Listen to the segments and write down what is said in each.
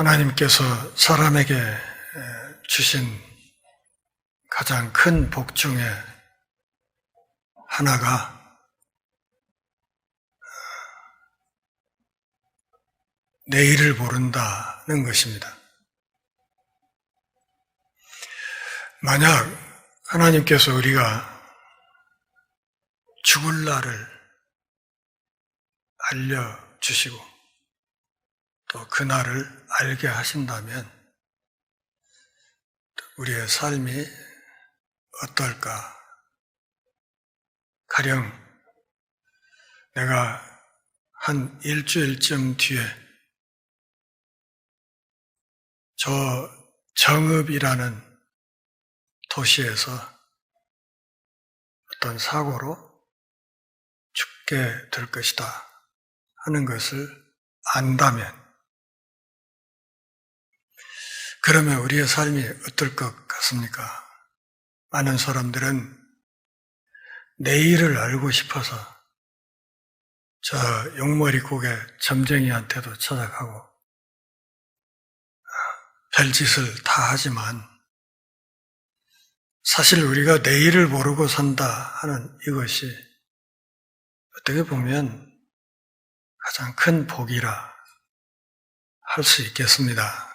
하나님께서 사람에게 주신 가장 큰 복 중에 하나가 내일을 모른다는 것입니다. 만약 하나님께서 우리가 죽을 날을 알려주시고 또 그날을 알게 하신다면 우리의 삶이 어떨까? 가령 내가 한 일주일쯤 뒤에 저 정읍이라는 도시에서 어떤 사고로 죽게 될 것이다 하는 것을 안다면, 그러면 우리의 삶이 어떨 것 같습니까? 많은 사람들은 내일을 알고 싶어서 저 용머리 고개 점쟁이한테도 찾아가고 별짓을 다 하지만 사실 우리가 내일을 모르고 산다 하는 이것이 어떻게 보면 가장 큰 복이라 할 수 있겠습니다.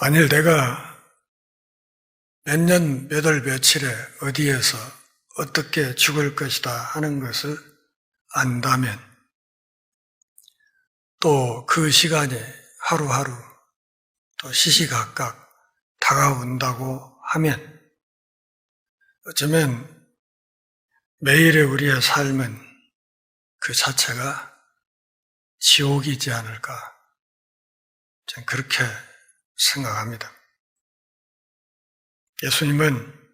만일 내가 몇 년, 몇 월, 며칠에 어디에서 어떻게 죽을 것이다 하는 것을 안다면, 또 그 시간이 하루하루 또 시시각각 다가온다고 하면 어쩌면 매일의 우리의 삶은 그 자체가 지옥이지 않을까, 저는 그렇게 생각합니다. 예수님은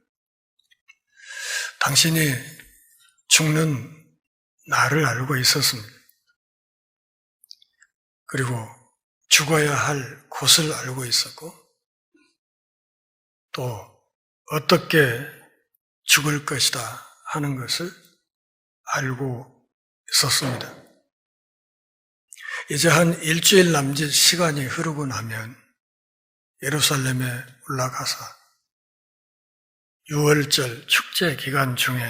당신이 죽는 날을 알고 있었습니다. 그리고 죽어야 할 곳을 알고 있었고, 또 어떻게 죽을 것이다 하는 것을 알고 있었습니다. 이제 한 일주일 남짓 시간이 흐르고 나면 예루살렘에 올라가서 유월절 축제 기간 중에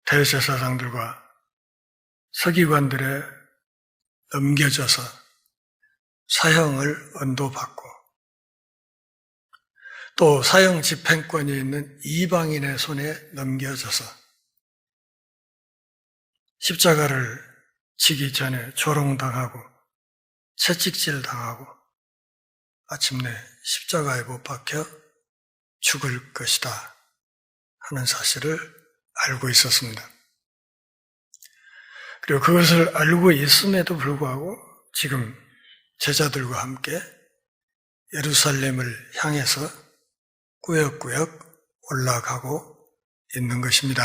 대제사장들과 서기관들에 넘겨져서 사형을 언도받고, 또 사형 집행권이 있는 이방인의 손에 넘겨져서 십자가를 지기 전에 조롱당하고 채찍질 당하고 마침내 십자가에 못 박혀 죽을 것이다 하는 사실을 알고 있었습니다. 그리고 그것을 알고 있음에도 불구하고 지금 제자들과 함께 예루살렘을 향해서 꾸역꾸역 올라가고 있는 것입니다.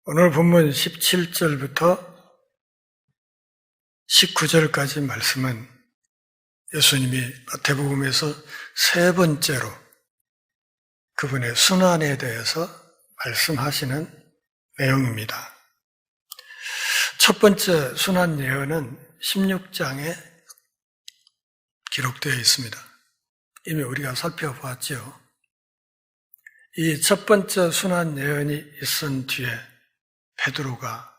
오늘 본문 17절부터 19절까지 말씀은 예수님이 마태복음에서 세 번째로 그분의 순환에 대해서 말씀하시는 내용입니다. 첫 번째 순환 예언은 16장에 기록되어 있습니다. 이미 우리가 살펴보았죠. 이 첫 번째 순환 예언이 있은 뒤에 베드로가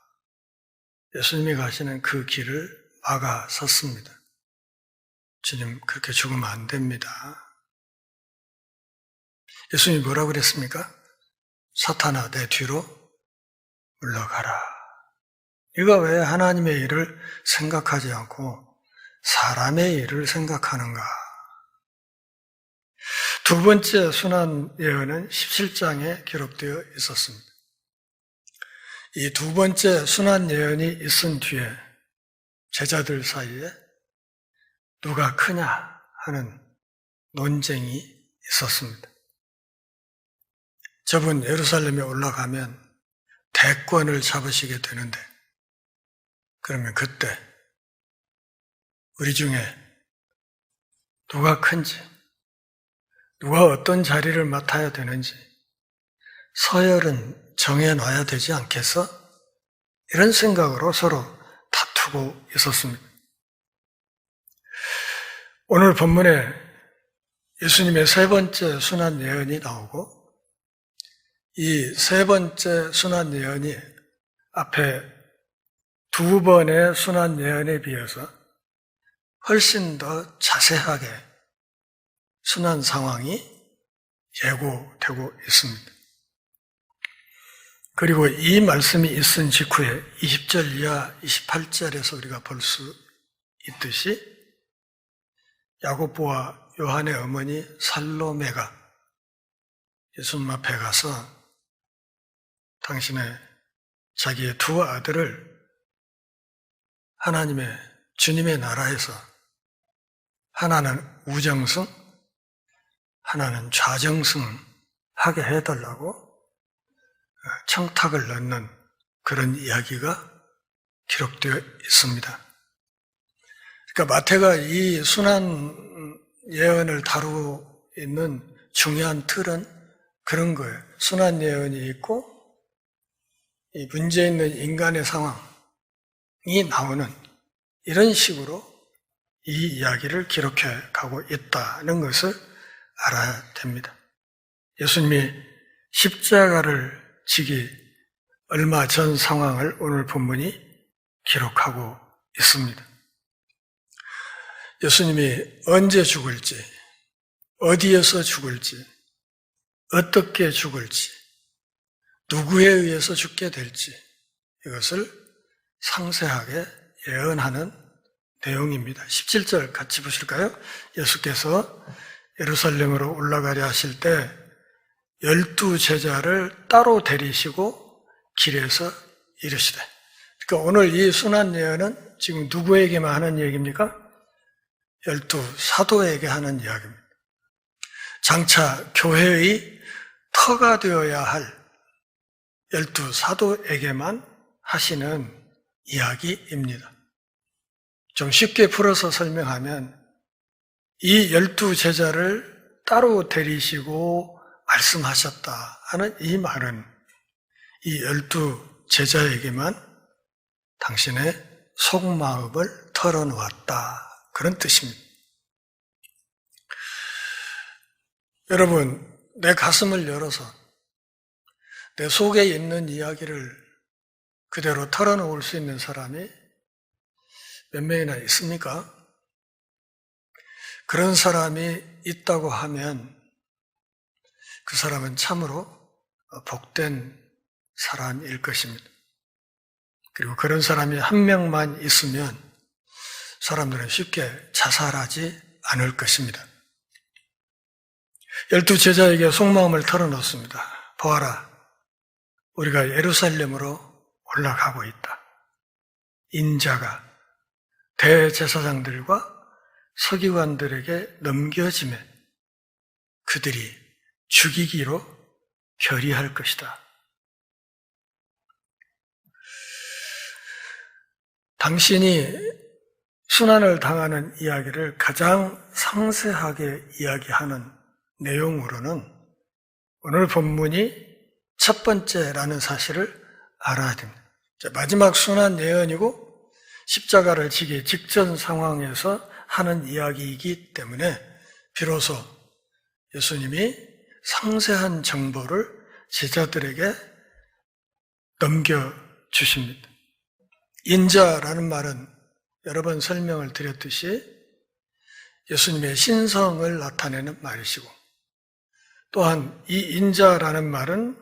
예수님이 가시는 그 길을 막아 섰습니다. 주님, 그렇게 죽으면 안 됩니다. 예수님이 뭐라고 그랬습니까? 사탄아, 내 뒤로 물러가라. 네가 왜 하나님의 일을 생각하지 않고 사람의 일을 생각하는가? 두 번째 순환 예언은 17장에 기록되어 있었습니다. 이 두 번째 순환 예언이 있은 뒤에 제자들 사이에 누가 크냐 하는 논쟁이 있었습니다. 저분 예루살렘에 올라가면 대권을 잡으시게 되는데, 그러면 그때 우리 중에 누가 큰지, 누가 어떤 자리를 맡아야 되는지 서열은 정해놔야 되지 않겠어? 이런 생각으로 서로 다투고 있었습니다. 오늘 본문에 예수님의 세 번째 순환 예언이 나오고 이 세 번째 순환 예언이 앞에 두 번의 순환 예언에 비해서 훨씬 더 자세하게 순환 상황이 예고되고 있습니다. 그리고 이 말씀이 있은 직후에 20절 이하 28절에서 우리가 볼 수 있듯이 야고보와 요한의 어머니 살로메가 예수님 앞에 가서 당신의 자기의 두 아들을 하나님의 주님의 나라에서 하나는 우정승, 하나는 좌정승 하게 해달라고 청탁을 넣는 그런 이야기가 기록되어 있습니다. 그러니까 마태가 이 순환 예언을 다루고 있는 중요한 틀은 그런 거예요. 순환 예언이 있고 이 문제 있는 인간의 상황이 나오는 이런 식으로 이 이야기를 기록해 가고 있다는 것을 알아야 됩니다. 예수님이 십자가를 지기 얼마 전 상황을 오늘 본문이 기록하고 있습니다. 예수님이 언제 죽을지, 어디에서 죽을지, 어떻게 죽을지, 누구에 의해서 죽게 될지 이것을 상세하게 예언하는 내용입니다. 17절 같이 보실까요? 예수께서 예루살렘으로 올라가려 하실 때 12 제자를 따로 데리시고 길에서 이르시되. 그러니까 오늘 이 순환 예언은 지금 누구에게만 하는 얘기입니까? 12 사도에게 하는 이야기입니다. 장차 교회의 터가 되어야 할 12 사도에게만 하시는 이야기입니다. 좀 쉽게 풀어서 설명하면 이 12 제자를 따로 데리시고 말씀하셨다 하는 이 말은 이 12 제자에게만 당신의 속마음을 털어놓았다 그런 뜻입니다. 여러분, 내 가슴을 열어서 내 속에 있는 이야기를 그대로 털어놓을 수 있는 사람이 몇 명이나 있습니까? 그런 사람이 있다고 하면 그 사람은 참으로 복된 사람일 것입니다. 그리고 그런 사람이 한 명만 있으면 사람들은 쉽게 자살하지 않을 것입니다. 12 제자에게 속마음을 털어놓습니다. 보아라, 우리가 예루살렘으로 올라가고 있다. 인자가 대제사장들과 서기관들에게 넘겨지매 그들이 죽이기로 결의할 것이다. 당신이 순환을 당하는 이야기를 가장 상세하게 이야기하는 내용으로는 오늘 본문이 첫 번째라는 사실을 알아야 됩니다. 마지막 순환 예언이고 십자가를 지기 직전 상황에서 하는 이야기이기 때문에 비로소 예수님이 상세한 정보를 제자들에게 넘겨주십니다. 인자라는 말은 여러 번 설명을 드렸듯이 예수님의 신성을 나타내는 말이시고 또한 이 인자라는 말은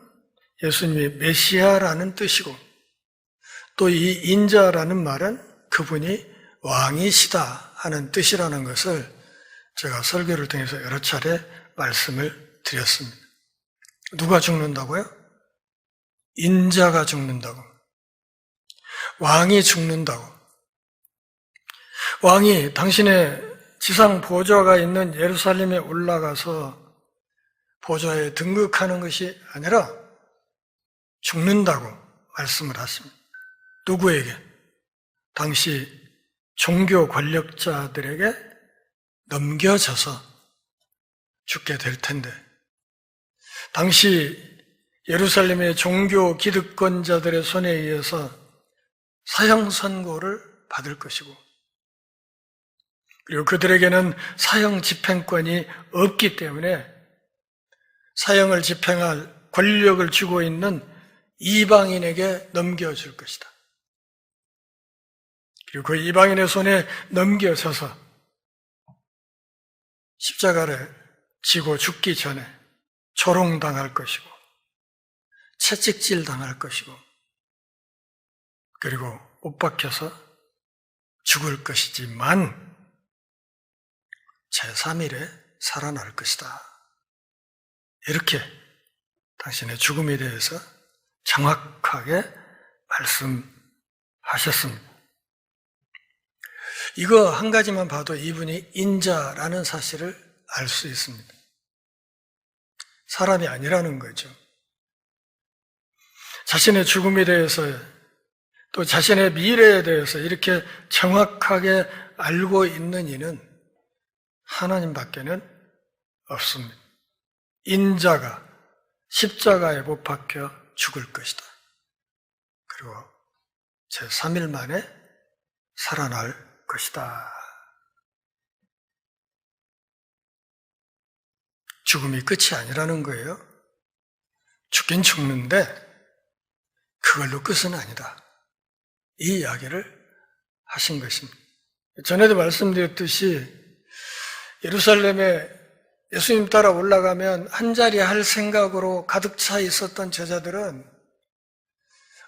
예수님의 메시아라는 뜻이고 또 이 인자라는 말은 그분이 왕이시다 하는 뜻이라는 것을 제가 설교를 통해서 여러 차례 말씀을 드렸습니다. 누가 죽는다고요? 인자가 죽는다고. 왕이 죽는다고. 왕이 당신의 지상 보좌가 있는 예루살렘에 올라가서 보좌에 등극하는 것이 아니라 죽는다고 말씀을 하십니다. 누구에게? 당시 종교 권력자들에게 넘겨져서 죽게 될 텐데 당시 예루살렘의 종교 기득권자들의 손에 의해서 사형 선고를 받을 것이고 그리고 그들에게는 사형 집행권이 없기 때문에 사형을 집행할 권력을 쥐고 있는 이방인에게 넘겨줄 것이다. 그리고 그 이방인의 손에 넘겨져서 십자가를 지고 죽기 전에 조롱당할 것이고 채찍질 당할 것이고 그리고 못 박혀서 죽을 것이지만 제3일에 살아날 것이다. 이렇게 당신의 죽음에 대해서 정확하게 말씀하셨습니다. 이거 한 가지만 봐도 이분이 인자라는 사실을 알 수 있습니다. 사람이 아니라는 거죠. 자신의 죽음에 대해서 또 자신의 미래에 대해서 이렇게 정확하게 알고 있는 이는 하나님밖에는 없습니다. 인자가 십자가에 못 박혀 죽을 것이다. 그리고 제3일 만에 살아날 것이다. 죽음이 끝이 아니라는 거예요. 죽긴 죽는데 그걸로 끝은 아니다. 이 이야기를 하신 것입니다. 전에도 말씀드렸듯이 예루살렘에 예수님 따라 올라가면 한자리 할 생각으로 가득 차 있었던 제자들은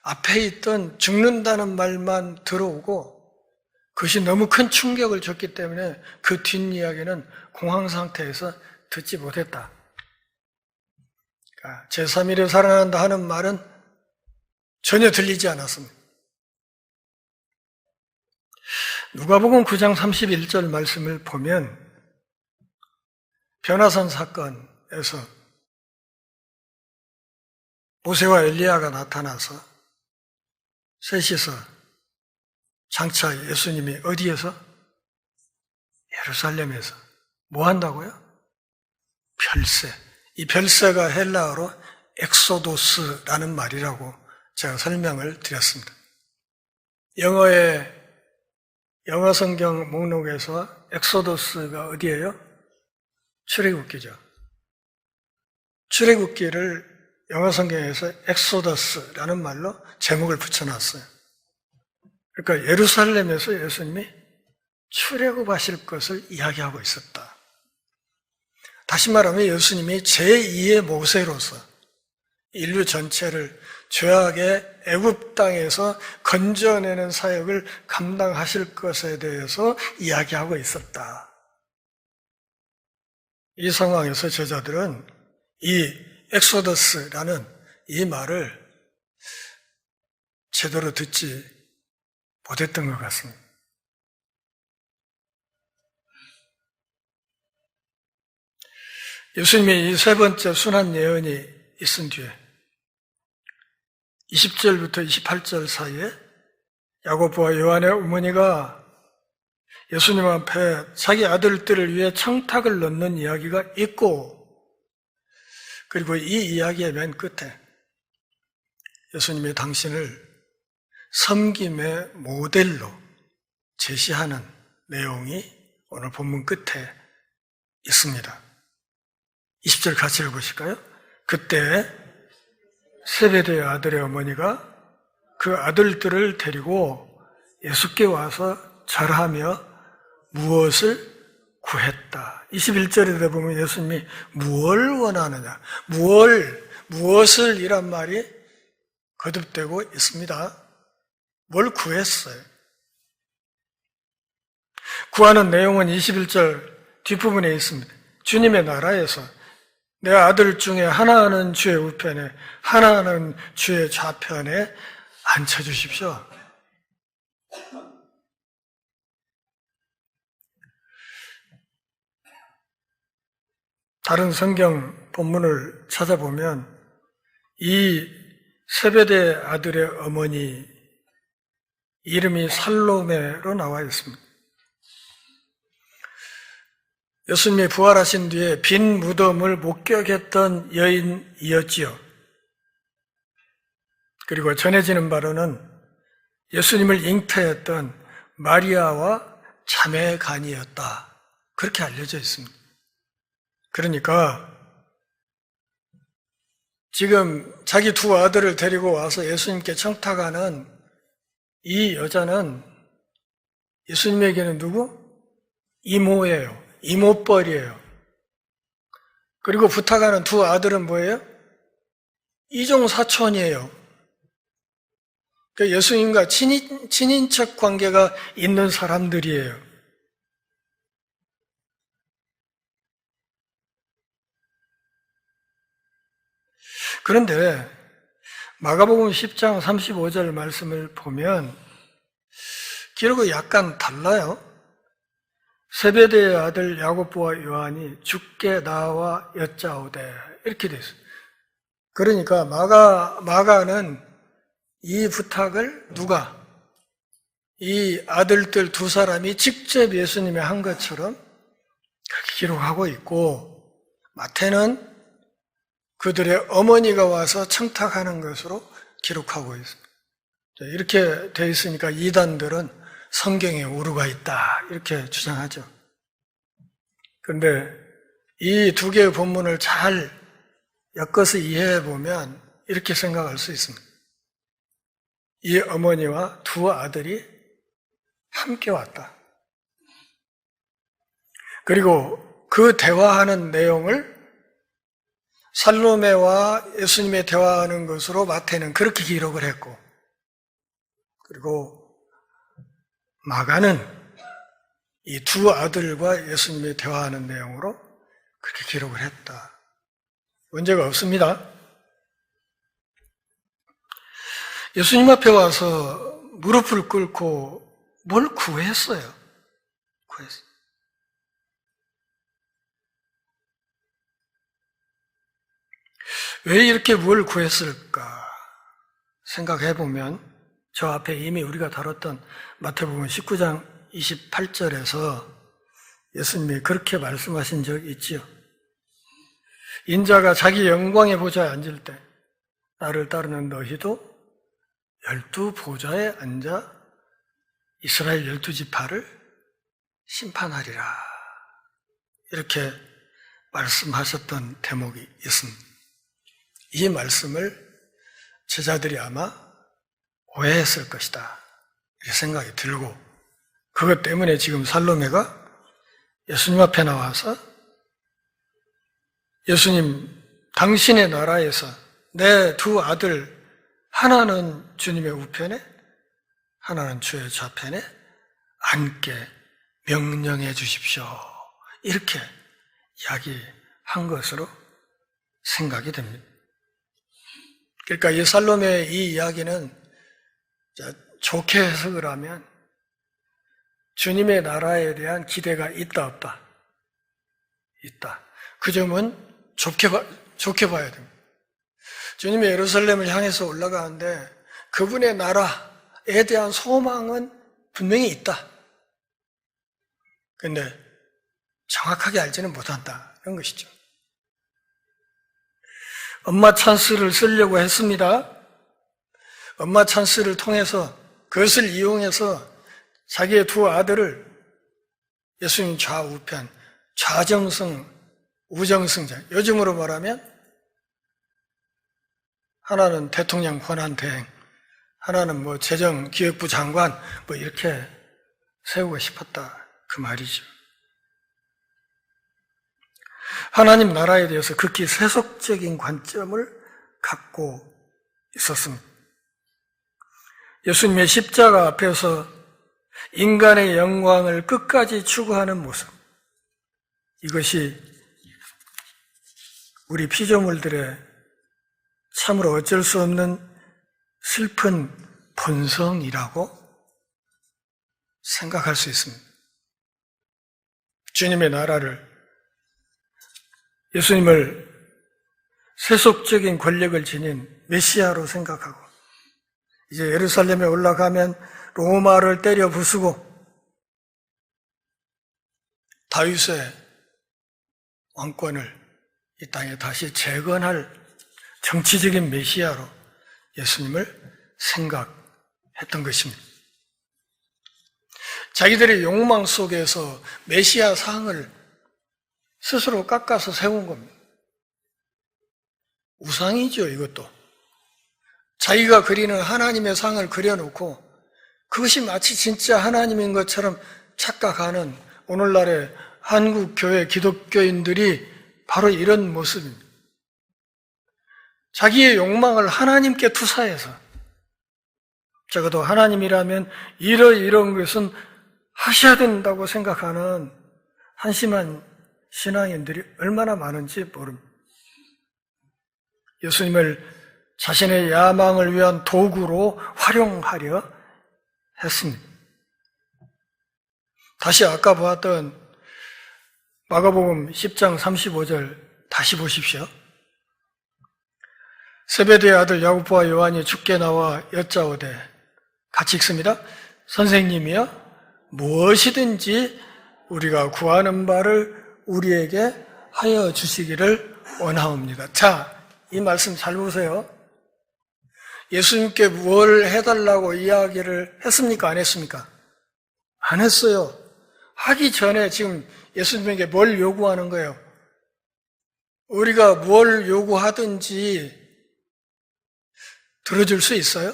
앞에 있던 죽는다는 말만 들어오고 그것이 너무 큰 충격을 줬기 때문에 그 뒷이야기는 공황 상태에서 듣지 못했다. 그러니까 제3일에 살아난다 하는 말은 전혀 들리지 않았습니다. 누가복음 9장 31절 말씀을 보면 변화산 사건에서 모세와 엘리야가 나타나서 셋이서 장차 예수님이 어디에서? 예루살렘에서 뭐 한다고요? 별세. 이 별세가 헬라어로 엑소도스라는 말이라고 제가 설명을 드렸습니다. 영어 성경 목록에서 엑소도스가 어디예요? 출애굽기죠. 출애굽기를 영어 성경에서 엑소더스라는 말로 제목을 붙여놨어요. 그러니까 예루살렘에서 예수님이 출애굽하실 것을 이야기하고 있었다. 다시 말하면 예수님이 제2의 모세로서 인류 전체를 죄악의 애굽 땅에서 건져내는 사역을 감당하실 것에 대해서 이야기하고 있었다. 이 상황에서 제자들은 이 엑소더스라는 이 말을 제대로 듣지 못했던 것 같습니다. 예수님이 이 세 번째 순환 예언이 있은 뒤에 20절부터 28절 사이에 야고보와 요한의 어머니가 예수님 앞에 자기 아들들을 위해 청탁을 넣는 이야기가 있고, 그리고 이 이야기의 맨 끝에 예수님이 당신을 섬김의 모델로 제시하는 내용이 오늘 본문 끝에 있습니다. 20절 같이 읽어보실까요? 그때 세베대의 아들의 어머니가 그 아들들을 데리고 예수께 와서 절하며 무엇을 구했다. 21절에 보면 예수님이 무엇을 원하느냐, 무엇을 이란 말이 거듭되고 있습니다. 뭘 구했어요? 구하는 내용은 21절 뒷부분에 있습니다. 주님의 나라에서 내 아들 중에 하나는 주의 우편에 하나는 주의 좌편에 앉혀주십시오. 다른 성경 본문을 찾아보면 이 세베대 아들의 어머니 이름이 살로메로 나와 있습니다. 예수님이 부활하신 뒤에 빈 무덤을 목격했던 여인이었지요. 그리고 전해지는 바로는 예수님을 잉태했던 마리아와 참외간이었다. 그렇게 알려져 있습니다. 그러니까 지금 자기 두 아들을 데리고 와서 예수님께 청탁하는 이 여자는 예수님에게는 누구? 이모예요. 이모뻘이에요. 그리고 부탁하는 두 아들은 뭐예요? 이종사촌이에요. 예수님과 친인척 관계가 있는 사람들이에요. 그런데 마가복음 10장 35절 말씀을 보면 기록이 약간 달라요. 세베대의 아들 야고보와 요한이 주께 나와 여짜오되 이렇게 돼 있어요. 그러니까 마가는 이 부탁을 누가? 이 아들들 두 사람이 직접 예수님이 한 것처럼 그렇게 기록하고 있고, 마태는 그들의 어머니가 와서 청탁하는 것으로 기록하고 있습니다. 이렇게 돼 있으니까 이단들은 성경에 오류가 있다 이렇게 주장하죠. 그런데 이 두 개의 본문을 잘 엮어서 이해해 보면 이렇게 생각할 수 있습니다. 이 어머니와 두 아들이 함께 왔다. 그리고 그 대화하는 내용을 살로메와 예수님의 대화하는 것으로 마태는 그렇게 기록을 했고, 그리고 마가는 이 두 아들과 예수님의 대화하는 내용으로 그렇게 기록을 했다. 문제가 없습니다. 예수님 앞에 와서 무릎을 꿇고 뭘 구했어요. 구했어요. 왜 이렇게 뭘 구했을까 생각해 보면 저 앞에 이미 우리가 다뤘던 마태복음 19장 28절에서 예수님이 그렇게 말씀하신 적이 있지요. 인자가 자기 영광의 보좌에 앉을 때 나를 따르는 너희도 12보좌에 앉아 이스라엘 12지파를 심판하리라. 이렇게 말씀하셨던 대목이 있습니다. 이 말씀을 제자들이 아마 오해했을 것이다 이렇게 생각이 들고, 그것 때문에 지금 살로메가 예수님 앞에 나와서 예수님, 당신의 나라에서 내 두 아들 하나는 주님의 우편에 하나는 주의 좌편에 앉게 명령해 주십시오 이렇게 이야기한 것으로 생각이 됩니다. 그러니까 이 살로메의 이 이야기는 좋게 해석을 하면 주님의 나라에 대한 기대가 있다 없다? 있다. 그 점은 좋게 봐야 됩니다. 주님이 예루살렘을 향해서 올라가는데 그분의 나라에 대한 소망은 분명히 있다. 그런데 정확하게 알지는 못한다. 이런 것이죠. 엄마 찬스를 쓰려고 했습니다. 엄마 찬스를 통해서 그것을 이용해서 자기의 두 아들을 예수님 좌우편, 좌정승, 우정승자, 요즘으로 말하면 하나는 대통령 권한대행, 하나는 재정기획부 장관 이렇게 세우고 싶었다 그 말이죠. 하나님 나라에 대해서 극히 세속적인 관점을 갖고 있었습니다. 예수님의 십자가 앞에서 인간의 영광을 끝까지 추구하는 모습, 이것이 우리 피조물들의 참으로 어쩔 수 없는 슬픈 본성이라고 생각할 수 있습니다. 주님의 나라를, 예수님을 세속적인 권력을 지닌 메시아로 생각하고, 이제 예루살렘에 올라가면 로마를 때려 부수고 다윗의 왕권을 이 땅에 다시 재건할 정치적인 메시아로 예수님을 생각했던 것입니다. 자기들의 욕망 속에서 메시아 상을 스스로 깎아서 세운 겁니다. 우상이죠, 이것도. 자기가 그리는 하나님의 상을 그려놓고 그것이 마치 진짜 하나님인 것처럼 착각하는 오늘날의 한국 교회 기독교인들이 바로 이런 모습입니다. 자기의 욕망을 하나님께 투사해서 적어도 하나님이라면 이런 것은 하셔야 된다고 생각하는 한심한 신앙인들이 얼마나 많은지 모릅니다. 예수님을 자신의 야망을 위한 도구로 활용하려 했습니다. 다시 아까 보았던 마가복음 10장 35절 다시 보십시오. 세베대의 아들 야고보와 요한이 주께 나와 여짜오되, 같이 읽습니다. 선생님이여, 무엇이든지 우리가 구하는 바를 우리에게 하여 주시기를 원하옵니다. 자, 이 말씀 잘 보세요. 예수님께 뭘 해달라고 이야기를 했습니까? 안 했습니까? 안 했어요. 하기 전에 지금 예수님에게 뭘 요구하는 거예요? 우리가 뭘 요구하든지 들어줄 수 있어요?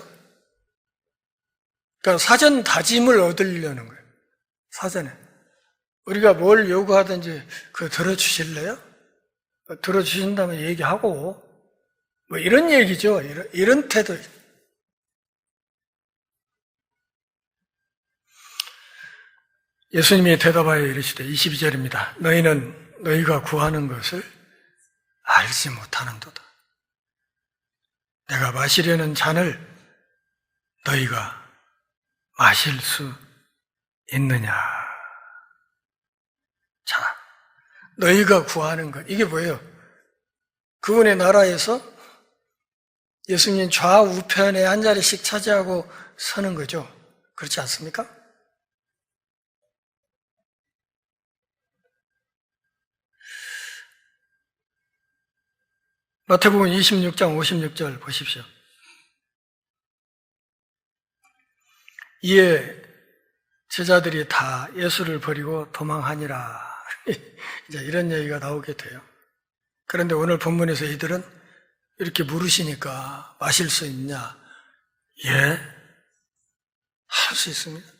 그러니까 사전 다짐을 얻으려는 거예요. 사전에. 우리가 뭘 요구하든지 그거 들어주실래요? 들어주신다면 얘기하고 뭐 이런 얘기죠. 이런 태도. 예수님이 대답하여 이르시되 22절입니다. 너희는 너희가 구하는 것을 알지 못하는도다. 내가 마시려는 잔을 너희가 마실 수 있느냐. 자, 너희가 구하는 것, 이게 뭐예요? 그분의 나라에서 예수님 좌우편에 한 자리씩 차지하고 서는 거죠. 그렇지 않습니까? 마태복음 26장 56절 보십시오. 이에 제자들이 다 예수를 버리고 도망하니라. 이제 이런 얘기가 나오게 돼요. 그런데 오늘 본문에서 이들은 이렇게 물으시니까 마실 수 있냐? 예, 할 수 있습니다.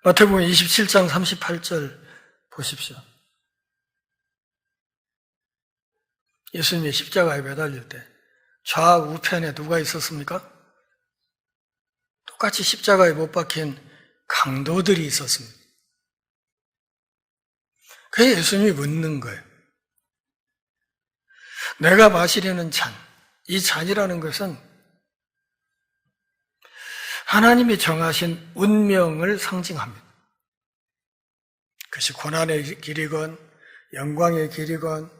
마태복음 27장 38절 보십시오. 예수님이 십자가에 매달릴 때 좌우편에 누가 있었습니까? 똑같이 십자가에 못 박힌 강도들이 있었습니다. 그래서 예수님이 묻는 거예요. 내가 마시려는 잔, 이 잔이라는 것은 하나님이 정하신 운명을 상징합니다. 그것이 고난의 길이건 영광의 길이건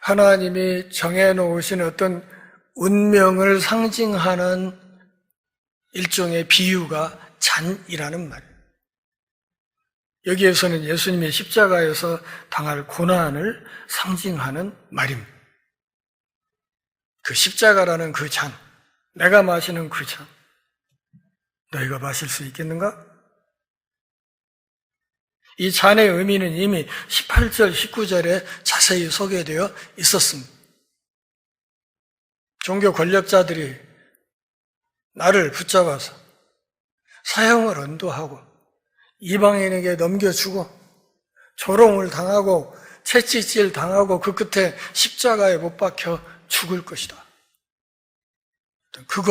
하나님이 정해놓으신 어떤 운명을 상징하는 일종의 비유가 잔이라는 말이에요. 여기에서는 예수님이 십자가에서 당할 고난을 상징하는 말입니다. 그 십자가라는 그 잔, 내가 마시는 그 잔, 너희가 마실 수 있겠는가? 이 잔의 의미는 이미 18절, 19절에 자세히 소개되어 있었습니다. 종교 권력자들이 나를 붙잡아서 사형을 언도하고 이방인에게 넘겨주고 조롱을 당하고 채찍질 당하고 그 끝에 십자가에 못 박혀 죽을 것이다. 그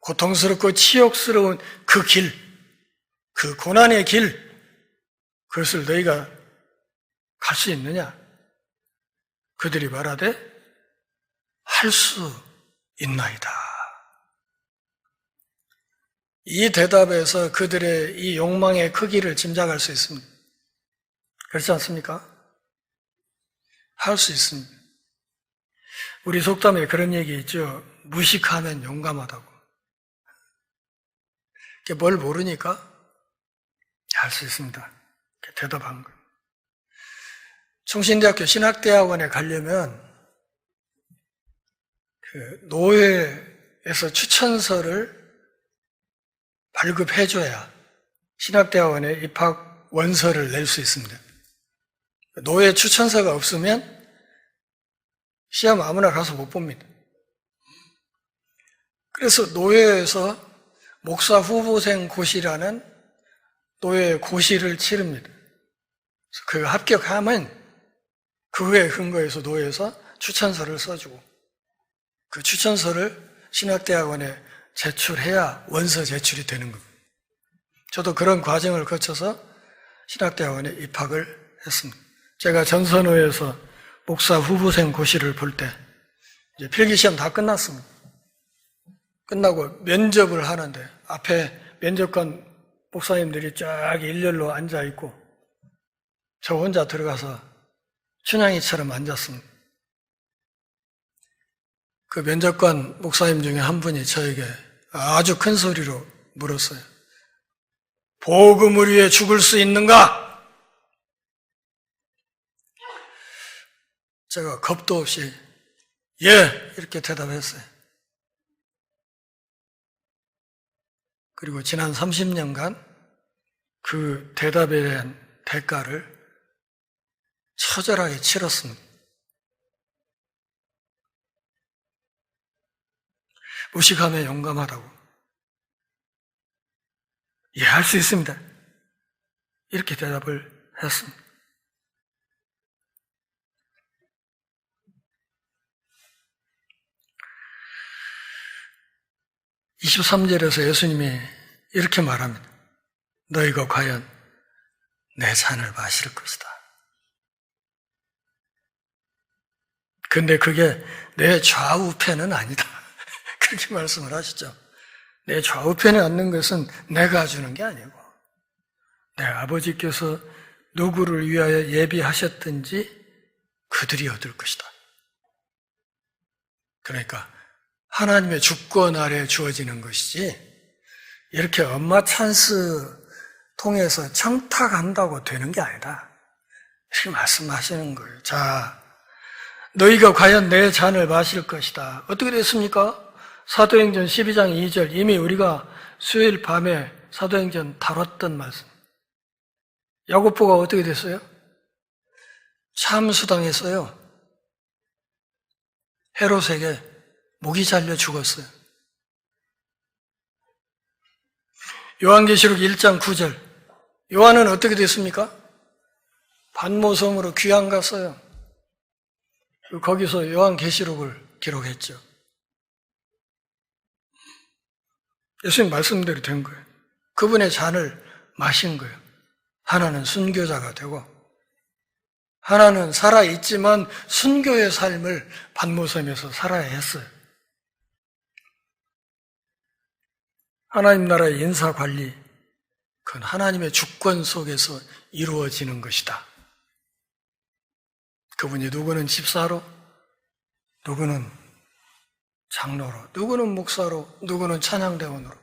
고통스럽고 치욕스러운 그 길, 그 고난의 길, 그것을 너희가 갈 수 있느냐? 그들이 말하되 할 수 있나이다. 이 대답에서 그들의 이 욕망의 크기를 짐작할 수 있습니다. 그렇지 않습니까? 할 수 있습니다. 우리 속담에 그런 얘기 있죠. 무식하면 용감하다고. 뭘 모르니까 할 수 있습니다. 대답한 거예요. 충신대학교 신학대학원에 가려면 노회에서 추천서를 발급해줘야 신학대학원에 입학 원서를 낼 수 있습니다. 노회 추천서가 없으면 시험 아무나 가서 못 봅니다. 그래서 노회에서 목사 후보생 고시라는 노회 고시를 치릅니다. 그 합격하면 그거에 근거해서 노회에서 추천서를 써주고 그 추천서를 신학대학원에 제출해야 원서 제출이 되는 겁니다. 저도 그런 과정을 거쳐서 신학대학원에 입학을 했습니다. 제가 전선호에서 목사 후보생 고시를 볼 때 이제 필기시험 다 끝났습니다. 끝나고 면접을 하는데 앞에 면접관 목사님들이 쫙 일렬로 앉아있고 저 혼자 들어가서 춘향이처럼 앉았습니다. 그 면접관 목사님 중에 한 분이 저에게 아주 큰 소리로 물었어요. 복음을 위해 죽을 수 있는가? 제가 겁도 없이 예! 이렇게 대답했어요. 그리고 지난 30년간 그 대답에 대한 대가를 처절하게 치렀습니다. 무식함에 용감하다고. 예, 할 수 있습니다. 이렇게 대답을 했습니다. (23절에서) 예수님이 이렇게 말합니다. 너희가 과연 내 잔을 마실 것이다. 근데 그게 내 좌우편은 아니다. 그렇게 말씀을 하시죠. 내 좌우편에 앉는 것은 내가 주는 게 아니고 내 아버지께서 누구를 위하여 예비하셨든지 그들이 얻을 것이다. 그러니까 하나님의 주권 아래 주어지는 것이지 이렇게 엄마 찬스 통해서 청탁한다고 되는 게 아니다. 이렇게 말씀하시는 거예요. 자, 너희가 과연 내 잔을 마실 것이다. 어떻게 됐습니까? 사도행전 12장 2절 이미 우리가 수요일 밤에 사도행전 다뤘던 말씀. 야고보가 어떻게 됐어요? 참수당했어요. 헤롯에게 목이 잘려 죽었어요. 요한계시록 1장 9절 요한은 어떻게 됐습니까? 반모섬으로 귀양 갔어요. 거기서 요한계시록을 기록했죠. 예수님 말씀대로 된 거예요. 그분의 잔을 마신 거예요. 하나는 순교자가 되고 하나는 살아있지만 순교의 삶을 반모섬에서 살아야 했어요. 하나님 나라의 인사관리, 그건 하나님의 주권 속에서 이루어지는 것이다. 그분이 누구는 집사로, 누구는 장로로, 누구는 목사로, 누구는 찬양대원으로,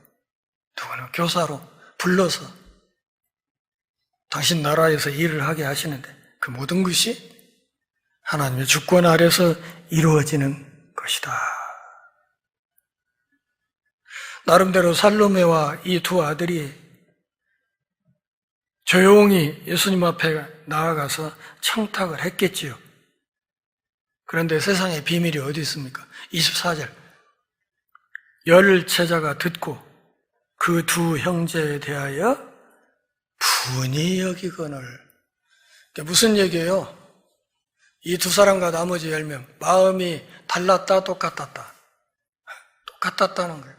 누구는 교사로 불러서 당신 나라에서 일을 하게 하시는데 그 모든 것이 하나님의 주권 아래서 이루어지는 것이다. 나름대로 살로메와 이 두 아들이 조용히 예수님 앞에 나아가서 청탁을 했겠지요. 그런데 세상에 비밀이 어디 있습니까? 24절 열 제자가 듣고 그 두 형제에 대하여 분이 여기거늘. 무슨 얘기예요? 이 두 사람과 나머지 10명 마음이 달랐다 똑같았다. 똑같았다는 거예요.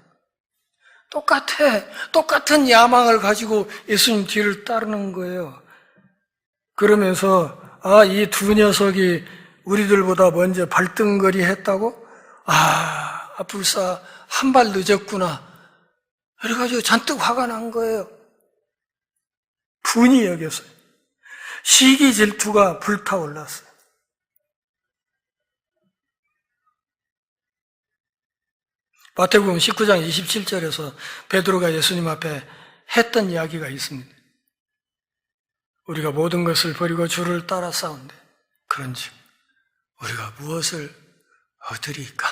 똑같은 야망을 가지고 예수님 뒤를 따르는 거예요. 그러면서 이 두 녀석이 우리들보다 먼저 발등거리 했다고? 불사 한 발 늦었구나. 그래가지고 잔뜩 화가 난 거예요. 분이 여겼어요. 시기 질투가 불타올랐어요. 마태복음 19장 27절에서 베드로가 예수님 앞에 했던 이야기가 있습니다. 우리가 모든 것을 버리고 주를 따라 싸운데 그런즉 우리가 무엇을 얻으리까?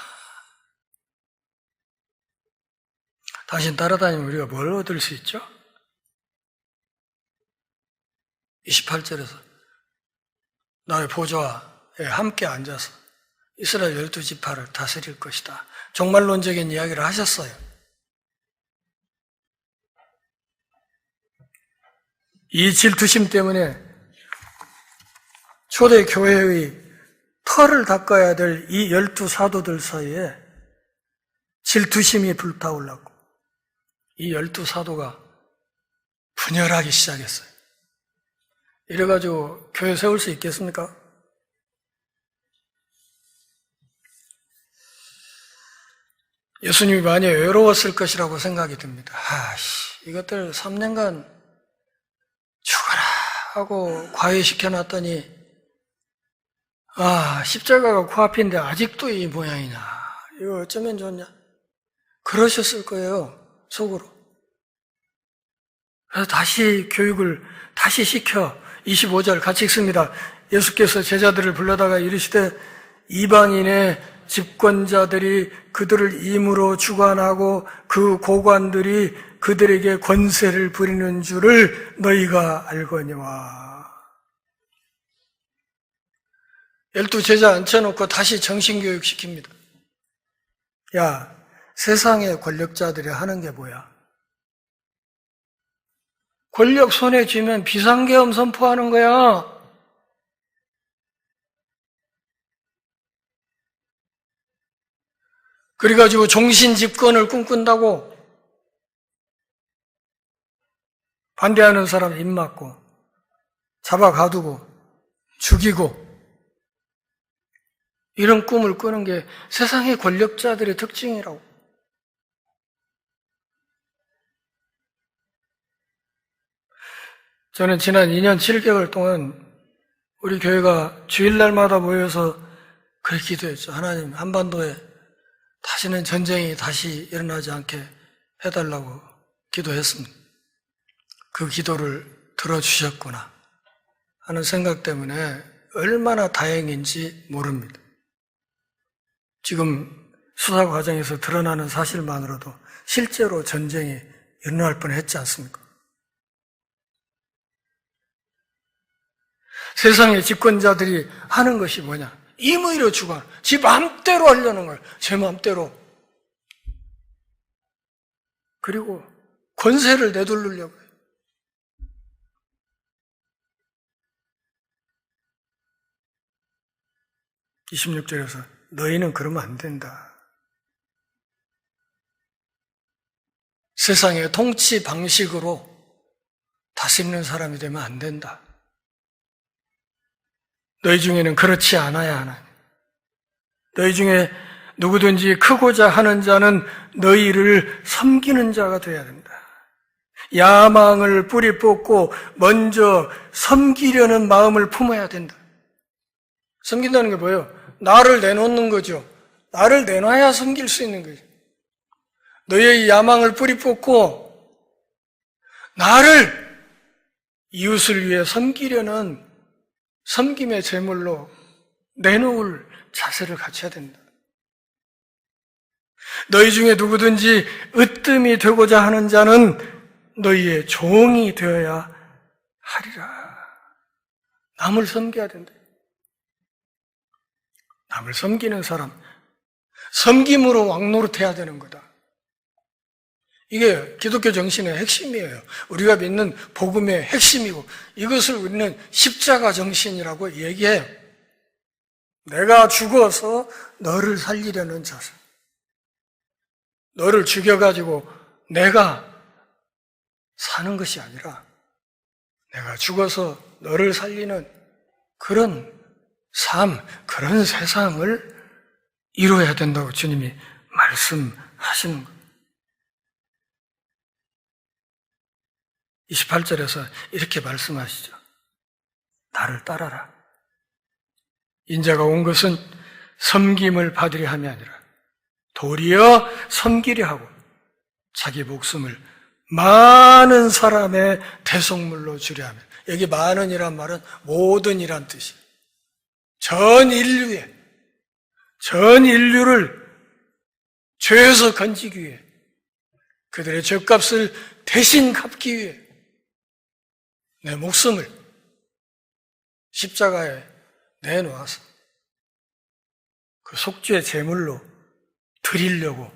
당신 따라다니면 우리가 뭘 얻을 수 있죠? 28절에서 나의 보좌에 함께 앉아서 이스라엘 12지파를 다스릴 것이다. 종말론적인 이야기를 하셨어요. 이 질투심 때문에 초대 교회의 털을 닦아야 될 이 12사도들 사이에 질투심이 불타올랐고 이 12사도가 분열하기 시작했어요. 이래가지고 교회 세울 수 있겠습니까? 예수님이 많이 외로웠을 것이라고 생각이 듭니다. 이것들 3년간 죽어라 하고 과외시켜놨더니 십자가가 코앞인데 아직도 이 모양이냐, 이거 어쩌면 좋냐, 그러셨을 거예요, 속으로. 그래서 다시 교육을 다시 시켜 25절 같이 읽습니다. 예수께서 제자들을 불러다가 이르시되 이방인의 집권자들이 그들을 임으로 주관하고 그 고관들이 그들에게 권세를 부리는 줄을 너희가 알거니와. 12제자 앉혀놓고 다시 정신교육 시킵니다. 야, 세상의 권력자들이 하는 게 뭐야? 권력 손에 쥐면 비상계엄 선포하는 거야. 그래가지고 종신 집권을 꿈꾼다고 반대하는 사람 입 막고 잡아 가두고 죽이고 이런 꿈을 꾸는 게 세상의 권력자들의 특징이라고. 저는 지난 2년 7개월 동안 우리 교회가 주일날마다 모여서 그렇게 기도했죠. 하나님, 한반도에 다시는 전쟁이 다시 일어나지 않게 해달라고 기도했습니다. 그 기도를 들어주셨구나 하는 생각 때문에 얼마나 다행인지 모릅니다. 지금 수사 과정에서 드러나는 사실만으로도 실제로 전쟁이 일어날 뻔했지 않습니까? 세상의 집권자들이 하는 것이 뭐냐? 임의로 주관, 지 마음대로 하려는 걸, 제 마음대로. 그리고 권세를 내두르려고 해요. (26절에서) 너희는 그러면 안 된다. 세상의 통치 방식으로 다스리는 사람이 되면 안 된다. 너희 중에는 그렇지 않아야 하나. 너희 중에 누구든지 크고자 하는 자는 너희를 섬기는 자가 되어야 된다. 야망을 뿌리 뽑고 먼저 섬기려는 마음을 품어야 된다. 섬긴다는 게 뭐예요? 나를 내놓는 거죠. 나를 내놔야 섬길 수 있는 거죠. 너희의 야망을 뿌리 뽑고 나를 이웃을 위해 섬기려는 섬김의 제물로 내놓을 자세를 갖춰야 된다. 너희 중에 누구든지 으뜸이 되고자 하는 자는 너희의 종이 되어야 하리라. 남을 섬겨야 된다. 남을 섬기는 사람, 섬김으로 왕노릇해야 되는 거다. 이게 기독교 정신의 핵심이에요. 우리가 믿는 복음의 핵심이고 이것을 우리는 십자가 정신이라고 얘기해요. 내가 죽어서 너를 살리려는 자세. 너를 죽여가지고 내가 사는 것이 아니라 내가 죽어서 너를 살리는 그런 삶, 그런 세상을 이루어야 된다고 주님이 말씀하시는 거예요. 28절에서 이렇게 말씀하시죠. 나를 따라라. 인자가 온 것은 섬김을 받으려 함이 아니라 도리어 섬기려 하고 자기 목숨을 많은 사람의 대속물로 주려 하면, 여기 많은이란 말은 모든이란 뜻이에요. 전 인류를 죄에서 건지기 위해 그들의 죗값을 대신 갚기 위해 내 목숨을 십자가에 내놓아서 그 속죄 제물로 드리려고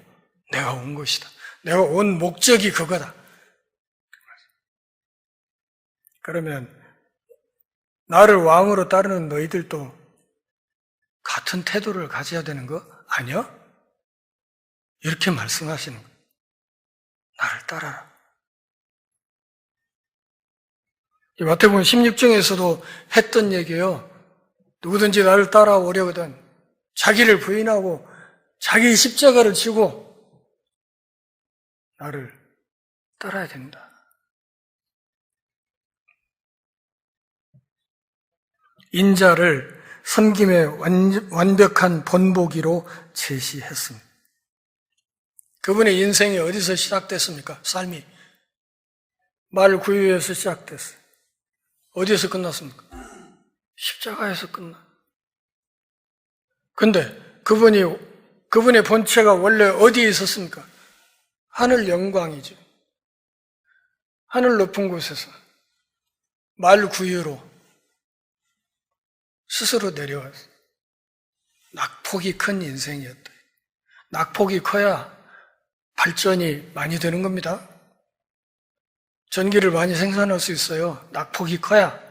내가 온 것이다. 내가 온 목적이 그거다. 그러면 나를 왕으로 따르는 너희들도 같은 태도를 가져야 되는 거 아니야? 이렇게 말씀하시는 거예요. 나를 따라라. 마태복음 16장에서도 했던 얘기예요. 누구든지 나를 따라오려거든 자기를 부인하고 자기 십자가를 지고 나를 따라야 된다. 인자를 섬김의 완벽한 본보기로 제시했습니다. 그분의 인생이 어디서 시작됐습니까? 삶이 말 구유에서 시작됐어요. 어디에서 끝났습니까? 십자가에서 끝나. 근데 그분의 본체가 원래 어디에 있었습니까? 하늘 영광이죠. 하늘 높은 곳에서 말 구유로 스스로 내려왔어요. 낙폭이 큰 인생이었다. 낙폭이 커야 발전이 많이 되는 겁니다. 전기를 많이 생산할 수 있어요. 낙폭이 커야.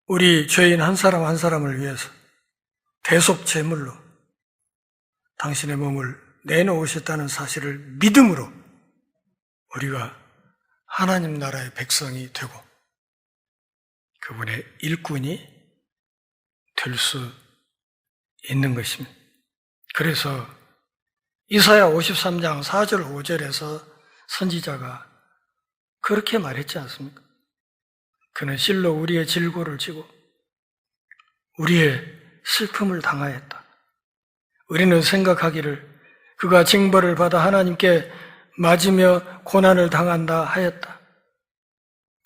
우리 죄인 한 사람 한 사람을 위해서 대속 제물로 당신의 몸을 내놓으셨다는 사실을 믿음으로 우리가 하나님 나라의 백성이 되고 그분의 일꾼이 될 수 있는 것입니다. 그래서 이사야 53장 4절 5절에서 선지자가 그렇게 말했지 않습니까? 그는 실로 우리의 질고를 지고 우리의 슬픔을 당하였다. 우리는 생각하기를 그가 징벌을 받아 하나님께 맞으며 고난을 당한다 하였다.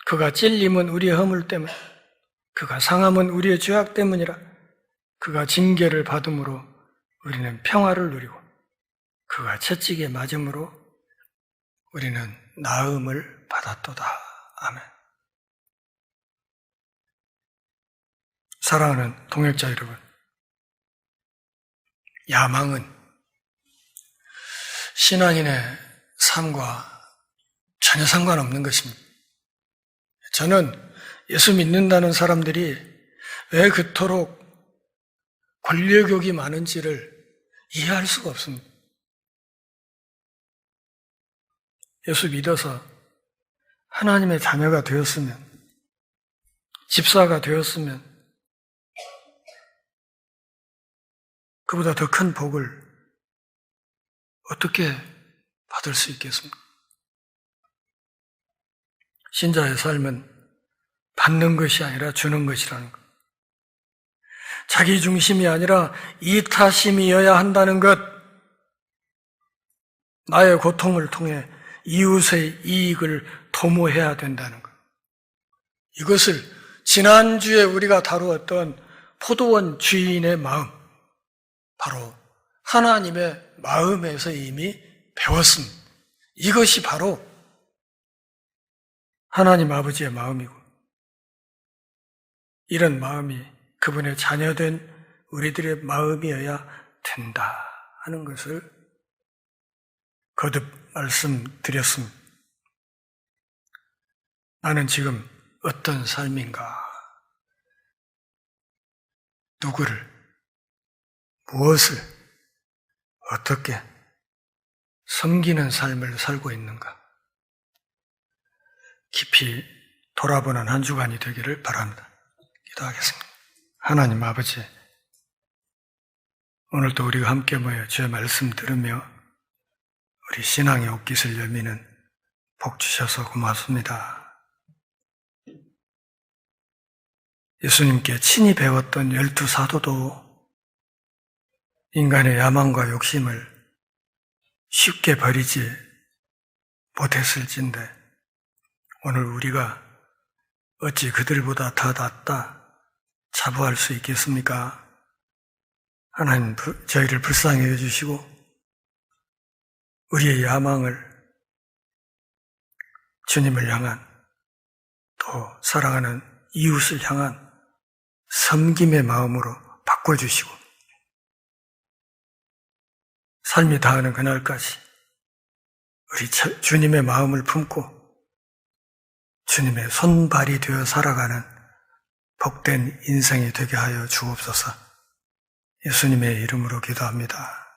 그가 찔림은 우리의 허물 때문, 그가 상함은 우리의 죄악 때문이라. 그가 징계를 받음으로 우리는 평화를 누리고 그가 채찍에 맞음으로 우리는 나음을 받았도다. 아멘. 사랑하는 동역자 여러분, 야망은 신앙인의 삶과 전혀 상관없는 것입니다. 저는 예수 믿는다는 사람들이 왜 그토록 권력욕이 많은지를 이해할 수가 없습니다. 예수 믿어서 하나님의 자녀가 되었으면, 집사가 되었으면 그보다 더 큰 복을 어떻게 받을 수 있겠습니까? 신자의 삶은 받는 것이 아니라 주는 것이라는 것. 자기 중심이 아니라 이타심이어야 한다는 것. 나의 고통을 통해 이웃의 이익을 도모해야 된다는 것. 이것을 지난주에 우리가 다루었던 포도원 주인의 마음, 바로 하나님의 마음에서 이미 배웠습니다. 이것이 바로 하나님 아버지의 마음이고, 이런 마음이 그분의 자녀된 우리들의 마음이어야 된다 하는 것을 거듭 말씀드렸습니다. 나는 지금 어떤 삶인가? 누구를, 무엇을, 어떻게 섬기는 삶을 살고 있는가? 깊이 돌아보는 한 주간이 되기를 바랍니다. 기도하겠습니다. 하나님 아버지, 오늘도 우리가 함께 모여 주의 말씀 들으며 우리 신앙의 옷깃을 여미는 복 주셔서 고맙습니다. 예수님께 친히 배웠던 12사도도 인간의 야망과 욕심을 쉽게 버리지 못했을진데 오늘 우리가 어찌 그들보다 더 낫다, 자부할 수 있겠습니까? 하나님 저희를 불쌍히 여주시고 우리의 야망을 주님을 향한 또 사랑하는 이웃을 향한 섬김의 마음으로 바꿔주시고 삶이 다하는 그날까지 우리 주님의 마음을 품고 주님의 손발이 되어 살아가는 복된 인생이 되게 하여 주옵소서. 예수님의 이름으로 기도합니다.